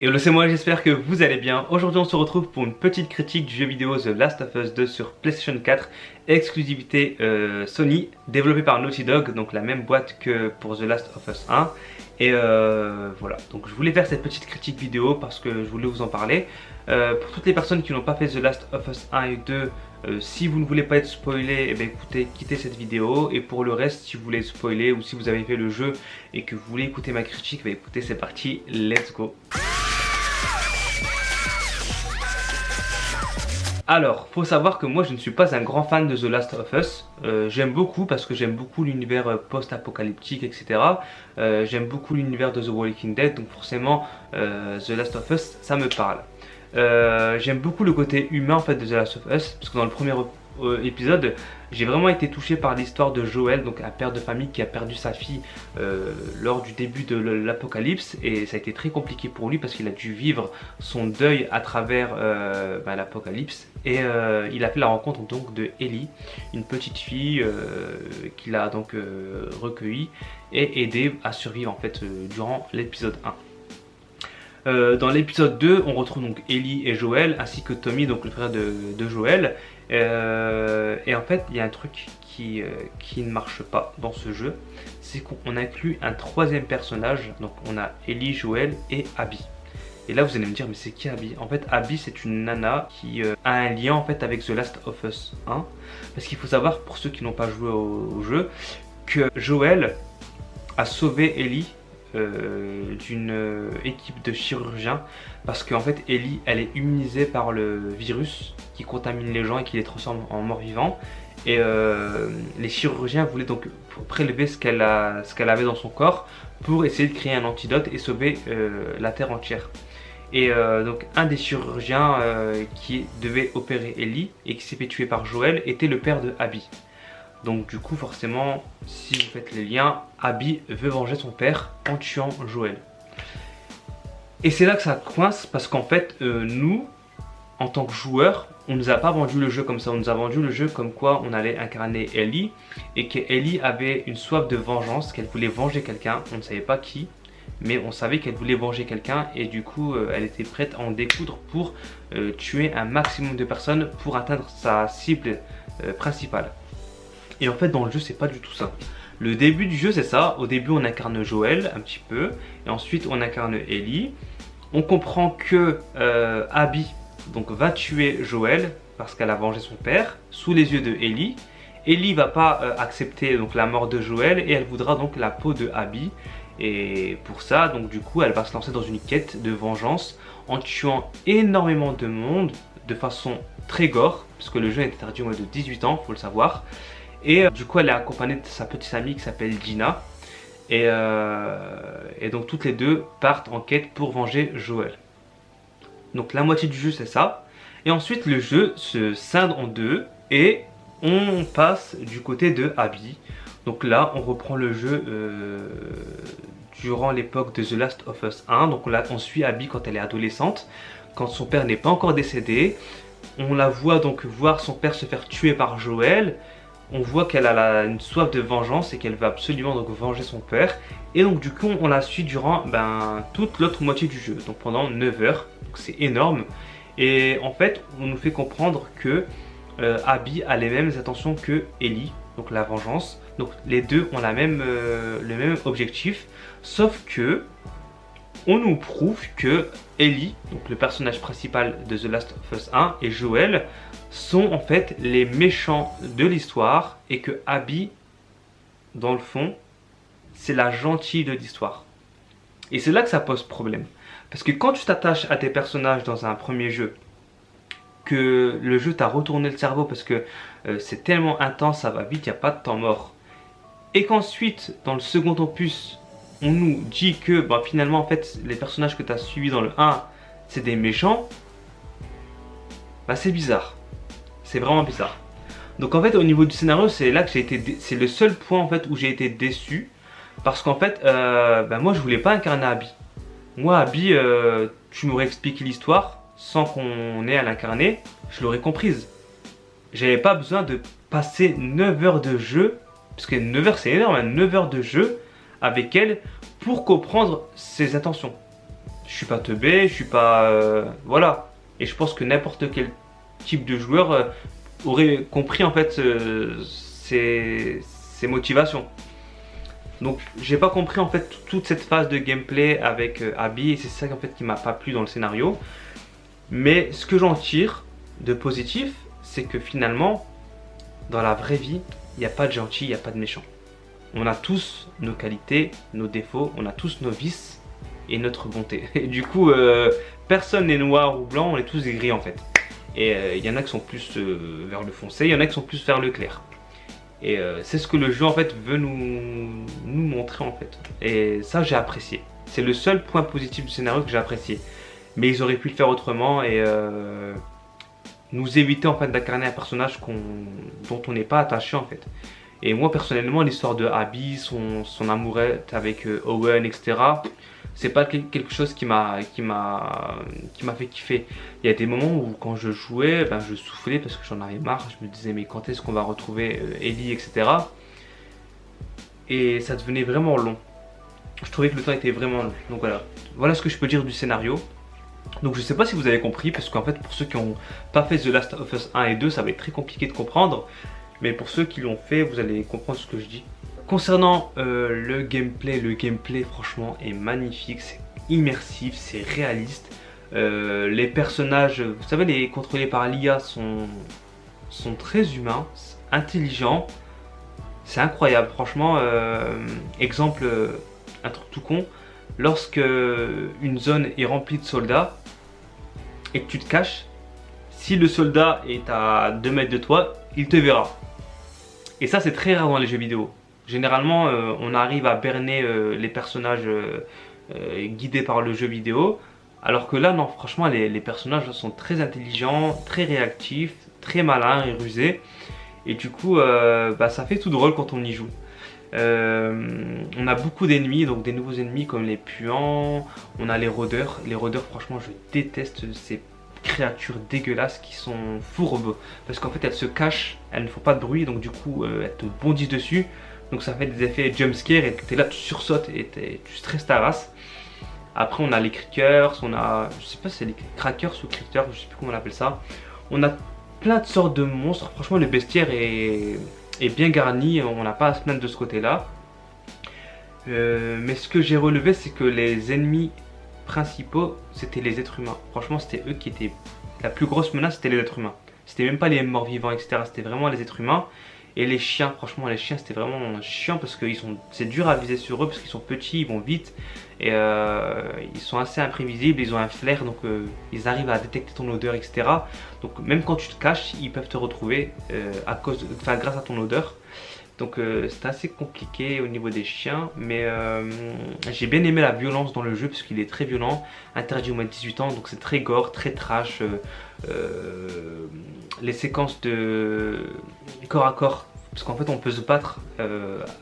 Hello, c'est moi, j'espère que vous allez bien. Aujourd'hui on se retrouve pour une petite critique du jeu vidéo The Last of Us 2 sur PlayStation 4, exclusivité Sony, développé par Naughty Dog, donc la même boîte que pour The Last of Us 1. Et voilà, donc je voulais faire cette petite critique vidéo parce que je voulais vous en parler. Pour toutes les personnes qui n'ont pas fait The Last of Us 1 et 2, si vous ne voulez pas être spoilé, eh bien, écoutez, quittez cette vidéo. Et pour le reste, si vous voulez spoiler ou si vous avez fait le jeu et que vous voulez écouter ma critique, eh bien, écoutez, c'est parti, let's go. Alors, faut savoir que moi je ne suis pas un grand fan de The Last of Us. J'aime beaucoup parce que j'aime beaucoup l'univers post-apocalyptique, etc. J'aime beaucoup l'univers de The Walking Dead, donc forcément The Last of Us, ça me parle. J'aime beaucoup le côté humain en fait de The Last of Us, parce que dans le premier épisode, j'ai vraiment été touché par l'histoire de Joel, donc un père de famille qui a perdu sa fille lors du début de l'apocalypse, et ça a été très compliqué pour lui parce qu'il a dû vivre son deuil à travers l'apocalypse, et il a fait la rencontre donc de Ellie, une petite fille qu'il a donc recueillie et aidée à survivre en fait durant l'épisode 1. Dans l'épisode 2, on retrouve donc Ellie et Joel, ainsi que Tommy, donc le frère de Joel. Et en fait, il y a un truc qui ne marche pas dans ce jeu, c'est qu'on inclut un troisième personnage. Donc on a Ellie, Joel et Abby. Et là vous allez me dire, mais c'est qui Abby? En fait, Abby c'est une nana qui a un lien en fait avec The Last of Us 1. Parce qu'il faut savoir, pour ceux qui n'ont pas joué au jeu, que Joel a sauvé Ellie d'une équipe de chirurgiens, parce qu'en fait Ellie elle est immunisée par le virus qui contamine les gens et qui les transforme en morts-vivants, et les chirurgiens voulaient donc prélever ce qu'elle avait dans son corps pour essayer de créer un antidote et sauver la terre entière. Et donc un des chirurgiens qui devait opérer Ellie et qui s'est fait tuer par Joel était le père de Abby. Donc du coup forcément, si vous faites les liens, Abby veut venger son père en tuant Joel. Et c'est là que ça coince, parce qu'en fait nous, en tant que joueurs, on nous a pas vendu le jeu comme ça. On nous a vendu le jeu comme quoi on allait incarner Ellie, et qu'Ellie avait une soif de vengeance, qu'elle voulait venger quelqu'un. On ne savait pas qui, mais on savait qu'elle voulait venger quelqu'un, et du coup elle était prête à en découdre pour tuer un maximum de personnes pour atteindre sa cible principale. Et en fait dans le jeu c'est pas du tout ça. Le début du jeu c'est ça. Au début on incarne Joel un petit peu, et ensuite on incarne Ellie. On comprend que Abby donc va tuer Joel parce qu'elle a vengé son père sous les yeux de Ellie. Ellie va pas accepter donc la mort de Joel, et elle voudra donc la peau de Abby. Et pour ça donc du coup elle va se lancer dans une quête de vengeance en tuant énormément de monde de façon très gore, parce que le jeu est interdit au moins de 18 ans, faut le savoir. Et du coup elle est accompagnée de sa petite amie qui s'appelle Gina, et donc toutes les deux partent en quête pour venger Joel. Donc la moitié du jeu c'est ça, et ensuite le jeu se scinde en deux et on passe du côté de Abby. Donc là on reprend le jeu durant l'époque de The Last of Us 1. Donc là on suit Abby quand elle est adolescente, quand son père n'est pas encore décédé. On la voit donc voir son père se faire tuer par Joel. On voit qu'elle a une soif de vengeance et qu'elle veut absolument donc venger son père. Et donc du coup on la suit durant toute l'autre moitié du jeu, donc pendant 9 heures, donc c'est énorme. Et en fait on nous fait comprendre que Abby a les mêmes intentions que Ellie, donc la vengeance. Donc les deux ont le même objectif, sauf que on nous prouve que Ellie, donc le personnage principal de The Last of Us 1, et Joel sont en fait les méchants de l'histoire, et que Abby, dans le fond, c'est la gentille de l'histoire. Et c'est là que ça pose problème. Parce que quand tu t'attaches à tes personnages dans un premier jeu, que le jeu t'a retourné le cerveau parce que c'est tellement intense, ça va vite, il n'y a pas de temps mort, et qu'ensuite, dans le second opus, on nous dit que finalement en fait les personnages que tu as suivis dans le 1 c'est des méchants, c'est bizarre. C'est vraiment bizarre. Donc en fait au niveau du scénario c'est là que c'est le seul point en fait où j'ai été déçu, parce qu'en fait moi je voulais pas incarner Abby. Moi Abby, tu m'aurais expliqué l'histoire sans qu'on ait à l'incarner, je l'aurais comprise. J'avais pas besoin de passer 9 heures de jeu, parce que 9 heures c'est énorme, 9 heures de jeu avec elle pour comprendre ses intentions. Je suis pas teubé, je suis pas... voilà. Et je pense que n'importe quel type de joueur aurait compris en fait ses motivations. Donc j'ai pas compris en fait toute cette phase de gameplay avec Abby et c'est ça en fait qui m'a pas plu dans le scénario. Mais ce que j'en tire de positif, c'est que finalement, dans la vraie vie, il n'y a pas de gentil, il n'y a pas de méchant. On a tous nos qualités, nos défauts, on a tous nos vices et notre bonté. Et du coup, personne n'est noir ou blanc, on est tous gris en fait. Et il y en a qui sont plus vers le foncé, il y en a qui sont plus vers le clair. Et c'est ce que le jeu en fait veut nous montrer en fait. Et ça j'ai apprécié. C'est le seul point positif du scénario que j'ai apprécié. Mais ils auraient pu le faire autrement et nous éviter en fait d'incarner un personnage dont on n'est pas attaché en fait. Et moi personnellement l'histoire de Abby, son amourette avec Owen, etc. C'est pas quelque chose qui m'a fait kiffer. Il y a des moments où quand je jouais, ben, je soufflais parce que j'en avais marre. Je me disais mais quand est-ce qu'on va retrouver Ellie, etc. Et ça devenait vraiment long. Je trouvais que le temps était vraiment long. Donc voilà. Voilà ce que je peux dire du scénario. Donc je sais pas si vous avez compris parce qu'en fait pour ceux qui n'ont pas fait The Last of Us 1 et 2 ça va être très compliqué de comprendre. Mais pour ceux qui l'ont fait vous allez comprendre ce que je dis. Concernant le gameplay franchement est magnifique, c'est immersif, c'est réaliste. Les personnages, vous savez, les contrôlés par l'IA sont très humains, intelligents. C'est incroyable, franchement. Exemple, un truc tout con, lorsque une zone est remplie de soldats et que tu te caches, si le soldat est à 2 mètres de toi, il te verra. Et ça c'est très rare dans les jeux vidéo. Généralement, on arrive à berner les personnages guidés par le jeu vidéo. Alors que là, non, franchement, les personnages sont très intelligents, très réactifs, très malins et rusés. Et du coup, bah, ça fait tout drôle quand on y joue. On a beaucoup d'ennemis, donc des nouveaux ennemis comme les puants. On a les rôdeurs. Les rôdeurs, franchement, je déteste ces créatures dégueulasses qui sont fourbes. Parce qu'en fait, elles se cachent, elles ne font pas de bruit, donc du coup, elles te bondissent dessus. Donc ça fait des effets jumpscare et tu es là, tu sursautes et tu stresses ta race. Après on a les crickers, on a, je sais pas si c'est les crackers ou crickers, je sais plus comment on appelle ça. On a plein de sortes de monstres, franchement le bestiaire est bien garni, on n'a pas à se plaindre de ce côté là. Mais ce que j'ai relevé c'est que les ennemis principaux c'était les êtres humains. Franchement c'était eux qui étaient, la plus grosse menace c'était les êtres humains. C'était même pas les morts vivants etc, c'était vraiment les êtres humains. Et les chiens, franchement les chiens c'était vraiment chiant parce que c'est dur à viser sur eux parce qu'ils sont petits, ils vont vite et ils sont assez imprévisibles, ils ont un flair donc ils arrivent à détecter ton odeur etc. Donc même quand tu te caches, ils peuvent te retrouver grâce à ton odeur. Donc c'est assez compliqué au niveau des chiens mais j'ai bien aimé la violence dans le jeu parce qu'il est très violent, interdit aux moins de 18 ans donc c'est très gore, très trash. Les séquences de corps à corps parce qu'en fait on peut se battre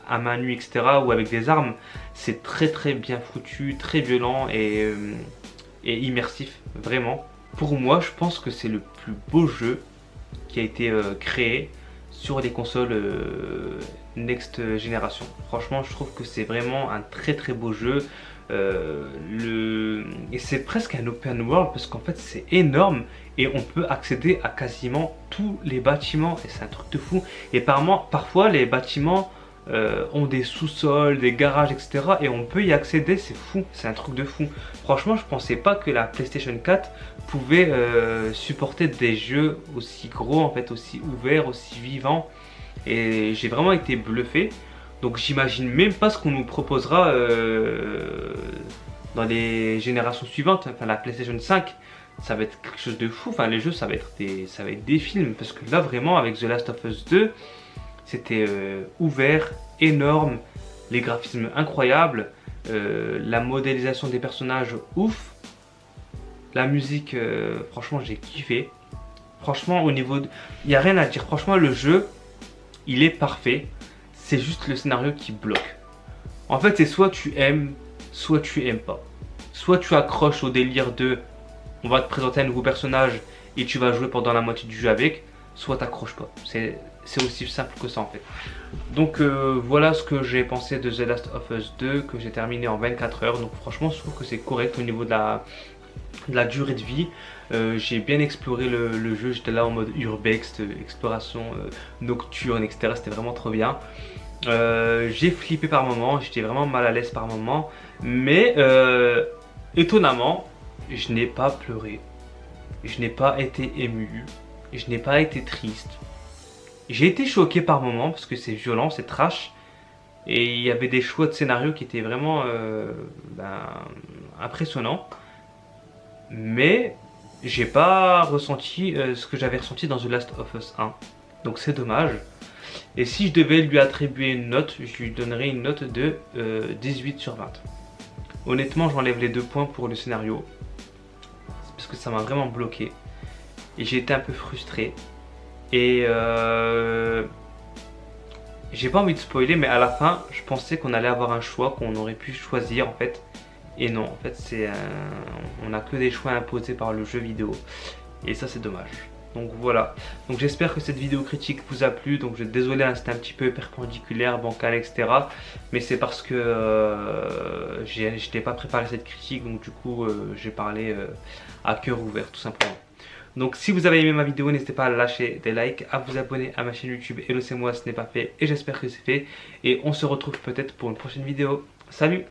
à main nue etc ou avec des armes, c'est très bien foutu, très violent et immersif vraiment. Pour moi je pense que c'est le plus beau jeu qui a été créé sur les consoles next génération. Franchement je trouve que c'est vraiment un très beau jeu. Et c'est presque un open world parce qu'en fait c'est énorme et on peut accéder à quasiment tous les bâtiments et c'est un truc de fou. Et parfois les bâtiments ont des sous-sols, des garages etc et on peut y accéder, c'est fou, c'est un truc de fou. Franchement je pensais pas que la PlayStation 4 pouvait supporter des jeux aussi gros en fait, aussi ouverts, aussi vivants et j'ai vraiment été bluffé. Donc j'imagine même pas ce qu'on nous proposera dans les générations suivantes. Enfin la PlayStation 5 ça va être quelque chose de fou. Enfin les jeux ça va être des films. Parce que là vraiment avec The Last of Us 2 c'était ouvert, énorme, les graphismes incroyables, la modélisation des personnages ouf. La musique franchement j'ai kiffé. Franchement au niveau il n'y a rien à dire. Franchement le jeu il est parfait. C'est juste le scénario qui bloque. En fait, c'est soit tu aimes, soit tu aimes pas. Soit tu accroches au délire de on va te présenter un nouveau personnage et tu vas jouer pendant la moitié du jeu avec. soit t'accroches pas. C'est aussi simple que ça en fait. Donc voilà ce que j'ai pensé de The Last of Us 2 que j'ai terminé en 24 heures. Donc franchement je trouve que c'est correct au niveau de la durée de vie. J'ai bien exploré le jeu, j'étais là en mode urbex, exploration nocturne, etc. C'était vraiment trop bien. J'ai flippé par moments, j'étais vraiment mal à l'aise par moments, mais étonnamment, je n'ai pas pleuré, je n'ai pas été ému, je n'ai pas été triste. J'ai été choqué par moments parce que c'est violent, c'est trash, et il y avait des choix de scénario qui étaient vraiment impressionnants, mais j'ai pas ressenti ce que j'avais ressenti dans The Last of Us 1, donc c'est dommage. Et si je devais lui attribuer une note, je lui donnerais une note de 18 sur 20. Honnêtement, j'enlève les 2 points pour le scénario. Parce que ça m'a vraiment bloqué. Et j'ai été un peu frustré. Et j'ai pas envie de spoiler, mais à la fin, je pensais qu'on allait avoir un choix, qu'on aurait pu choisir en fait. Et non, en fait, on n'a que des choix imposés par le jeu vidéo. Et ça, c'est dommage. Donc voilà, donc j'espère que cette vidéo critique vous a plu. Donc je suis désolé, hein, c'était un petit peu perpendiculaire, bancal, etc. Mais c'est parce que je n'étais pas préparé à cette critique. Donc du coup j'ai parlé à cœur ouvert tout simplement. Donc si vous avez aimé ma vidéo, n'hésitez pas à lâcher des likes, à vous abonner à ma chaîne YouTube Hello c'est moi, ce n'est pas fait et j'espère que c'est fait. Et on se retrouve peut-être pour une prochaine vidéo. Salut!